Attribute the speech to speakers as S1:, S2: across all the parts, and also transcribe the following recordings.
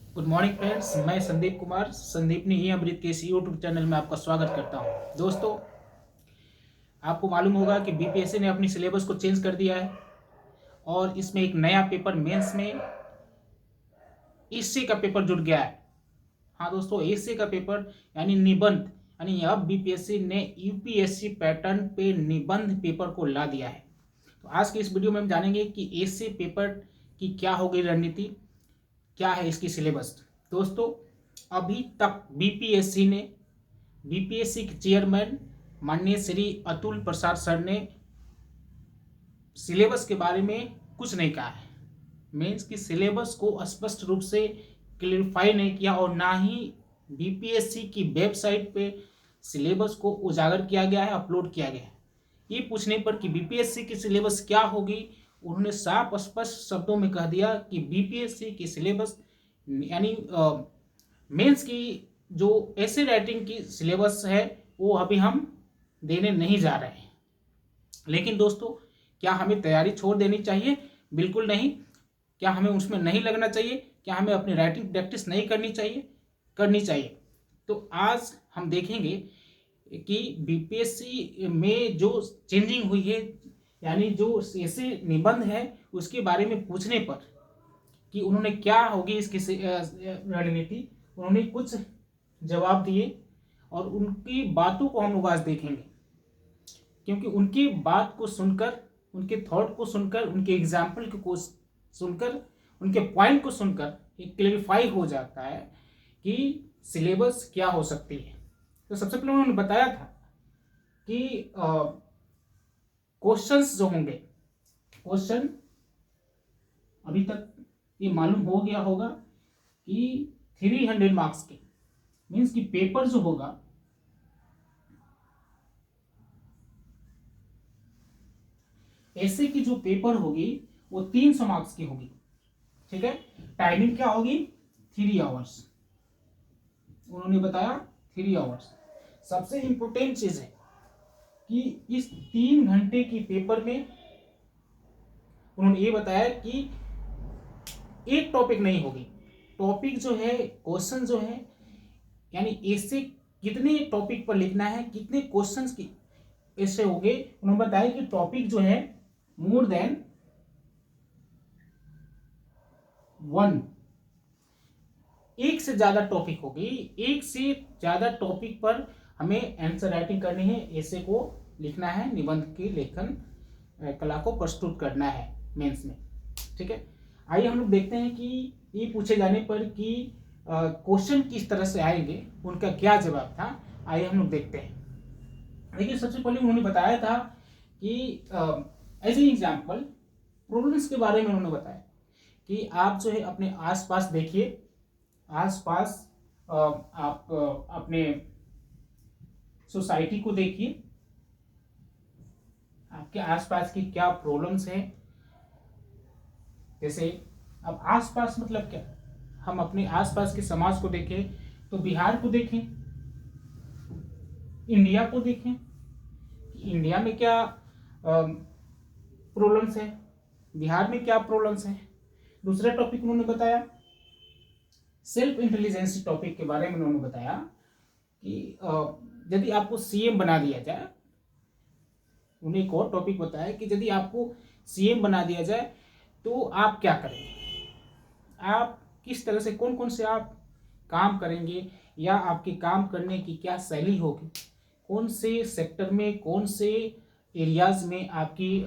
S1: Good morning friends, मैं संदीप कुमार संदीपनी ई अमृत के इस यूट्यूब चैनल में आपका स्वागत करता हूं। दोस्तों, आपको मालूम होगा कि बीपीएससी ने अपनी सिलेबस को चेंज कर दिया है और इसमें एक नया पेपर मेंस में एसए का पेपर जुड़ गया है। हाँ दोस्तों, एसए का पेपर यानी निबंध, यानी अब बीपीएससी ने यूपीएससी पैटर्न पे निबंध पेपर को ला दिया है। तो आज के इस वीडियो में हम जानेंगे कि एसए पेपर की क्या होगी रणनीति, क्या है इसकी सिलेबस। दोस्तों, अभी तक बीपीएससी के चेयरमैन माननीय श्री अतुल प्रसाद सर ने सिलेबस के बारे में कुछ नहीं कहा है। मेंस की सिलेबस को स्पष्ट रूप से क्लियरिफाई नहीं किया और ना ही बीपीएससी की वेबसाइट पे सिलेबस को उजागर किया गया है, अपलोड किया गया है। ये पूछने पर कि बीपीएससी की सिलेबस क्या होगी, उन्होंने साफ स्पष्ट शब्दों में कह दिया कि बीपीएससी की सिलेबस यानी मेंस की जो ऐसे राइटिंग की सिलेबस है वो अभी हम देने नहीं जा रहे हैं। लेकिन दोस्तों, क्या हमें तैयारी छोड़ देनी चाहिए? बिल्कुल नहीं। क्या हमें उसमें नहीं लगना चाहिए? क्या हमें अपनी राइटिंग प्रैक्टिस नहीं करनी चाहिए? करनी चाहिए। तो आज हम देखेंगे कि बीपीएससी में जो चेंजिंग हुई है, यानी जो ऐसे निबंध है उसके बारे में पूछने पर कि उन्होंने क्या होगी इसकी रणनीति, उन्होंने कुछ जवाब दिए और उनकी बातों को हम लोग आज देखेंगे। क्योंकि उनकी बात को सुनकर, उनके थॉट को सुनकर, उनके एग्जाम्पल को सुनकर, उनके पॉइंट को सुनकर एक क्लेरिफाई हो जाता है कि सिलेबस क्या हो सकती है। तो सबसे पहले उन्होंने बताया था कि क्वेश्चंस जो होंगे, क्वेश्चन अभी तक ये मालूम हो गया होगा कि 300 मार्क्स के, मीन्स कि पेपर जो होगा ऐसे की जो पेपर होगी वो 300 मार्क्स की होगी। ठीक है, टाइमिंग क्या होगी? 3 आवर्स। उन्होंने बताया 3 आवर्स। सबसे इंपॉर्टेंट चीज है कि इस 3 घंटे की पेपर में उन्होंने ये बताया कि एक टॉपिक नहीं होगी। टॉपिक जो है, क्वेश्चन जो है, यानी ऐसे कितने टॉपिक पर लिखना है, कितने क्वेश्चंस की ऐसे होंगे। उन्होंने बताया कि टॉपिक जो है मोर देन 1, एक से ज्यादा टॉपिक होगी। एक से ज्यादा टॉपिक पर हमें आंसर राइटिंग करनी है, ऐसे को लिखना है, निबंध के लेखन कला को प्रस्तुत करना है मेंस में। ठीक है, आइए हम लोग देखते हैं कि ये पूछे जाने पर कि क्वेश्चन किस तरह से आएंगे, उनका क्या जवाब था। आइए हम लोग देखते हैं। देखिए, सबसे पहले उन्होंने बताया था कि एज ए एग्जाम्पल प्रॉब्लम्स के बारे में उन्होंने बताया कि आप जो है अपने आसपास देखिए, आसपास आप अपने सोसाइटी को देखिए, आपके आसपास की क्या प्रॉब्लम्स हैं। जैसे अब आसपास मतलब क्या, हम अपने आसपास के समाज को देखें तो बिहार को देखें, इंडिया को देखें कि इंडिया में क्या प्रॉब्लम्स है, बिहार में क्या प्रॉब्लम्स है। दूसरा टॉपिक उन्होंने बताया सेल्फ इंटेलिजेंस टॉपिक के बारे में। उन्होंने बताया कि यदि आपको सीएम बना दिया जाए, उन्हें एक और टॉपिक बताया कि यदि आपको सीएम बना दिया जाए तो आप क्या करेंगे, आप किस तरह से, कौन कौन से आप काम करेंगे, या आपके काम करने की क्या शैली होगी, कौन से सेक्टर में, कौन से एरियाज में आपकी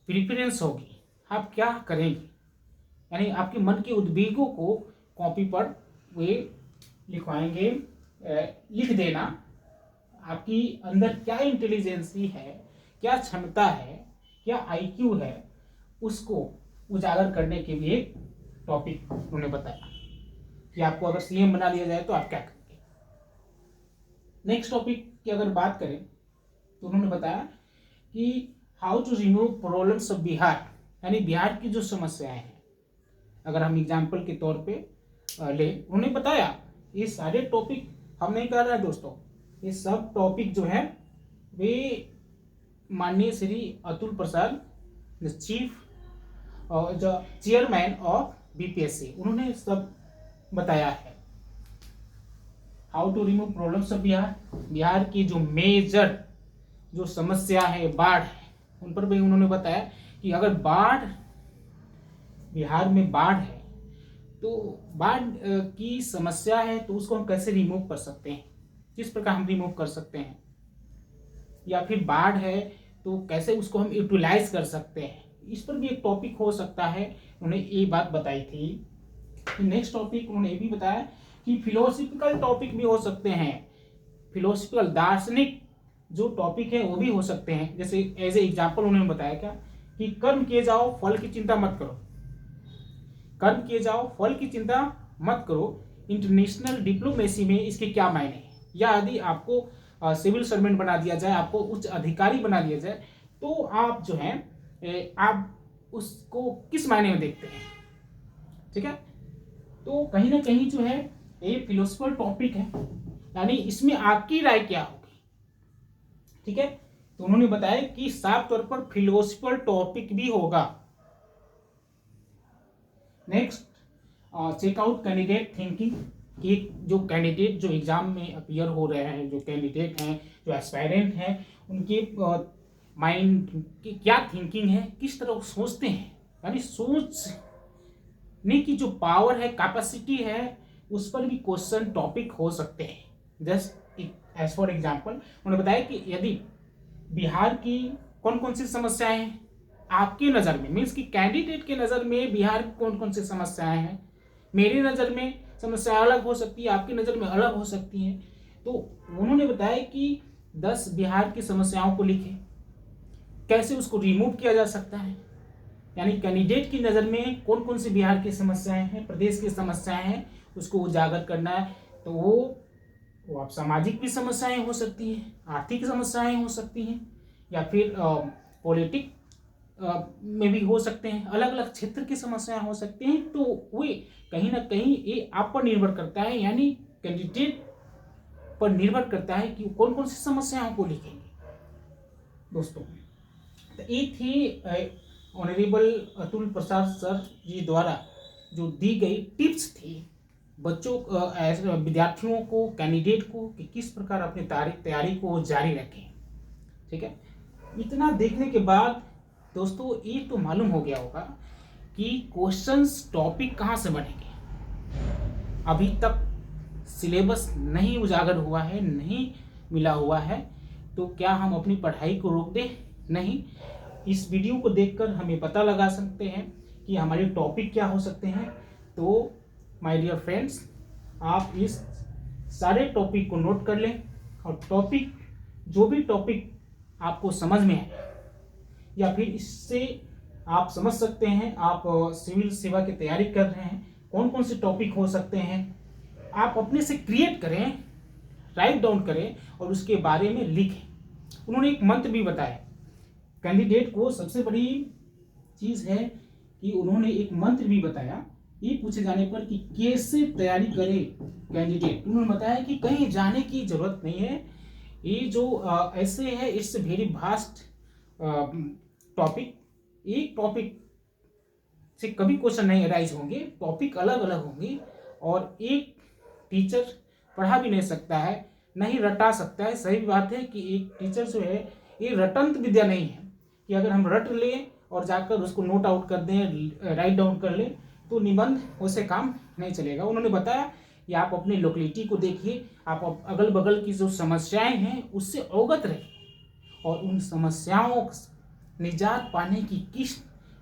S1: प्रिफरेंस होगी, आप क्या करेंगे। यानी आपके मन के उद्वेगों को कॉपी पर वे लिखवाएंगे, लिख देना। आपकी अंदर क्या इंटेलिजेंसी है, क्या क्षमता है, क्या आईक्यू है, उसको उजागर करने के लिए टॉपिक उन्होंने बताया कि आपको अगर सीएम बना दिया जाए तो आप क्या करेंगे। नेक्स्ट टॉपिक की अगर बात करें तो उन्होंने बताया कि how to remove problems of Bihar, यानी बिहार की जो समस्याएं हैं, अगर हम एग्जाम्पल के तौर पे ले, उन्होंने बताया ये सारे टॉपिक हम नहीं कर रहे हैं दोस्तों, ये सब टॉपिक जो है वे माननीय श्री अतुल प्रसाद चीफ जो चेयरमैन ऑफ बीपीएससी, उन्होंने सब बताया है। How to remove problems of Bihar, Bihar की जो मेजर जो समस्या है बाढ़ है, उन पर भी उन्होंने बताया कि अगर बाढ़, बिहार में बाढ़ है तो बाढ़ की समस्या है तो उसको हम कैसे रिमूव कर सकते हैं, किस प्रकार हम रिमूव कर सकते हैं, या फिर बाढ़ है तो कैसे उसको हम यूटिलाइज कर सकते हैं, इस पर भी एक टॉपिक हो सकता है। उन्होंने ये बात बताई थी। नेक्स्ट टॉपिक उन्होंने ये भी बताया कि फिलोसफिकल टॉपिक भी हो सकते हैं, फिलोसफिकल दार्शनिक जो टॉपिक है वो भी हो सकते हैं। जैसे एज ए एग्जाम्पल उन्होंने बताया क्या कि कर्म किए जाओ फल की चिंता मत करो, कर्म किए जाओ फल की चिंता मत करो। इंटरनेशनल डिप्लोमेसी में इसके क्या मायने हैं, या यदि आपको सिविल सर्वेंट बना दिया जाए, आपको उच्च अधिकारी बना दिया जाए, तो आप जो है आप उसको किस मायने में देखते हैं, ठीक है। तो कहीं ना कहीं जो है ये फिलोसफर टॉपिक है, यानी इसमें आपकी राय क्या होगी, ठीक है। तो उन्होंने बताया कि साफ तौर पर फिलोसफर टॉपिक भी होगा। नेक्स्ट, चेकआउट कैंडिडेट थिंकिंग, कि जो कैंडिडेट जो एग्जाम में अपीयर हो रहे हैं, जो कैंडिडेट हैं, जो एस्पायरेंट हैं, उनके माइंड की क्या थिंकिंग है, किस तरह वो सोचते हैं, यानी सोचने की जो पावर है, कैपेसिटी है, उस पर भी क्वेश्चन टॉपिक हो सकते हैं। जस्ट एज फॉर एग्जाम्पल उन्होंने बताया कि यदि बिहार की कौन कौन सी समस्याएं हैं आपकी नज़र में, मीन्स कि कैंडिडेट के नज़र में बिहार की कौन कौन सी समस्याएं हैं, मेरी नज़र में समस्या अलग हो सकती है, आपकी नज़र में अलग हो सकती है। तो उन्होंने बताया कि 10 बिहार की समस्याओं को लिखें, कैसे उसको रिमूव किया जा सकता है, यानी कैंडिडेट की नज़र में कौन कौन सी बिहार की समस्याएं हैं, प्रदेश की समस्याएं हैं, उसको उजागर करना है। तो वो आप सामाजिक भी समस्याएं हो सकती हैं, आर्थिक समस्याएं हो सकती हैं, या फिर पॉलिटिक में भी हो सकते हैं, अलग अलग क्षेत्र की समस्याएं हो सकती हैं। तो वे कहीं ना कहीं ये आप पर निर्भर करता है, यानी कैंडिडेट पर निर्भर करता है कि कौन कौन सी समस्याओं को लिखेंगे। दोस्तों, तो ये थी ऑनरेबल अतुल प्रसाद सर जी द्वारा जो दी गई टिप्स थी बच्चों विद्यार्थियों को, कैंडिडेट को, कि किस प्रकार अपनी तैयारी को जारी रखें, ठीक है। इतना देखने के बाद दोस्तों ये तो मालूम हो गया होगा कि क्वेश्चंस टॉपिक कहाँ से बनेंगे। अभी तक सिलेबस नहीं उजागर हुआ है, नहीं मिला हुआ है, तो क्या हम अपनी पढ़ाई को रोक दें? नहीं, इस वीडियो को देखकर हमें पता लगा सकते हैं कि हमारे टॉपिक क्या हो सकते हैं। तो माय डियर फ्रेंड्स, आप इस सारे टॉपिक को नोट कर लें, और टॉपिक जो भी टॉपिक आपको समझ में है, या फिर इससे आप समझ सकते हैं आप सिविल सेवा की तैयारी कर रहे हैं, कौन कौन से टॉपिक हो सकते हैं, आप अपने से क्रिएट करें, राइट डाउन करें और उसके बारे में लिखें। उन्होंने एक मंत्र भी बताया कैंडिडेट को। सबसे बड़ी चीज़ है कि उन्होंने एक मंत्र भी बताया, ये पूछे जाने पर कि कैसे तैयारी करे कैंडिडेट। उन्होंने बताया कि कहीं जाने की जरूरत नहीं है, ये जो ऐसे है, इट्स वेरी वास्ट टॉपिक, एक टॉपिक से कभी क्वेश्चन नहीं अराइज होंगे, टॉपिक अलग अलग होंगे, और एक टीचर पढ़ा भी नहीं सकता है, नहीं रटा सकता है। सही बात है कि एक टीचर जो है ये रटंत विद्या नहीं है कि अगर हम रट लें और जाकर उसको नोट आउट कर दें, राइट डाउन कर लें, तो निबंध उससे काम नहीं चलेगा। उन्होंने बताया कि आप अपनी लोकेलिटी को देखिए, आप अगल बगल की जो समस्याएं हैं उससे अवगत रहिए, और उन समस्याओं निजात पाने की किस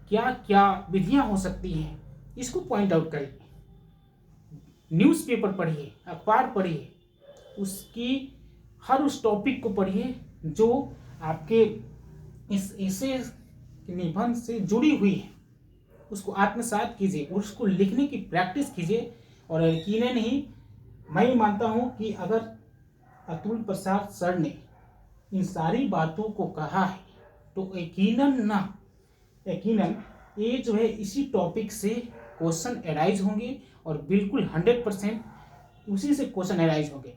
S1: क्या क्या विधियां हो सकती हैं इसको पॉइंट आउट करिए। न्यूज़पेपर पढ़िए, अखबार पढ़िए, उसकी हर उस टॉपिक को पढ़िए जो आपके इस ऐसे निबंध से जुड़ी हुई है, उसको आत्मसात कीजिए, उसको लिखने की प्रैक्टिस कीजिए। और यकीनन ही मैं मानता हूँ कि अगर अतुल प्रसाद सर ने इन सारी बातों को कहा है तो यकीनन ये जो है इसी टॉपिक से क्वेश्चन अराइज होंगे, और बिल्कुल 100% उसी से क्वेश्चन अराइज होंगे।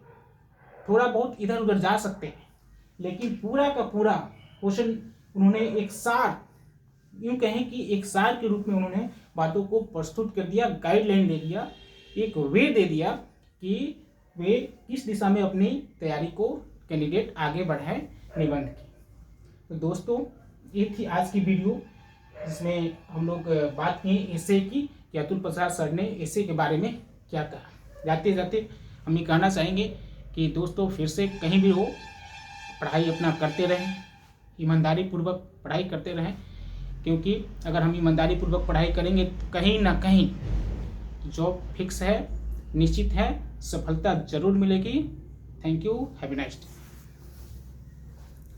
S1: थोड़ा बहुत इधर उधर जा सकते हैं, लेकिन पूरा का पूरा क्वेश्चन उन्होंने एक सार, यूँ कहें कि एक सार के रूप में उन्होंने बातों को प्रस्तुत कर दिया, गाइडलाइन दे दिया एक वे दे दिया कि वे किस दिशा में अपनी तैयारी को कैंडिडेट आगे बढ़ाए निबंध की। तो दोस्तों ये थी आज की वीडियो, जिसमें हम लोग बात की एसे की कि अतुल प्रसाद सर ने एसे के बारे में क्या कहा। जाते जाते हम ये कहना चाहेंगे कि दोस्तों फिर से कहीं भी हो, पढ़ाई अपना करते रहें, ईमानदारी पूर्वक पढ़ाई करते रहें, क्योंकि अगर हम ईमानदारी पूर्वक पढ़ाई करेंगे तो कहीं ना कहीं जॉब फिक्स है, निश्चित है, सफलता जरूर मिलेगी। Thank you, have a nice day.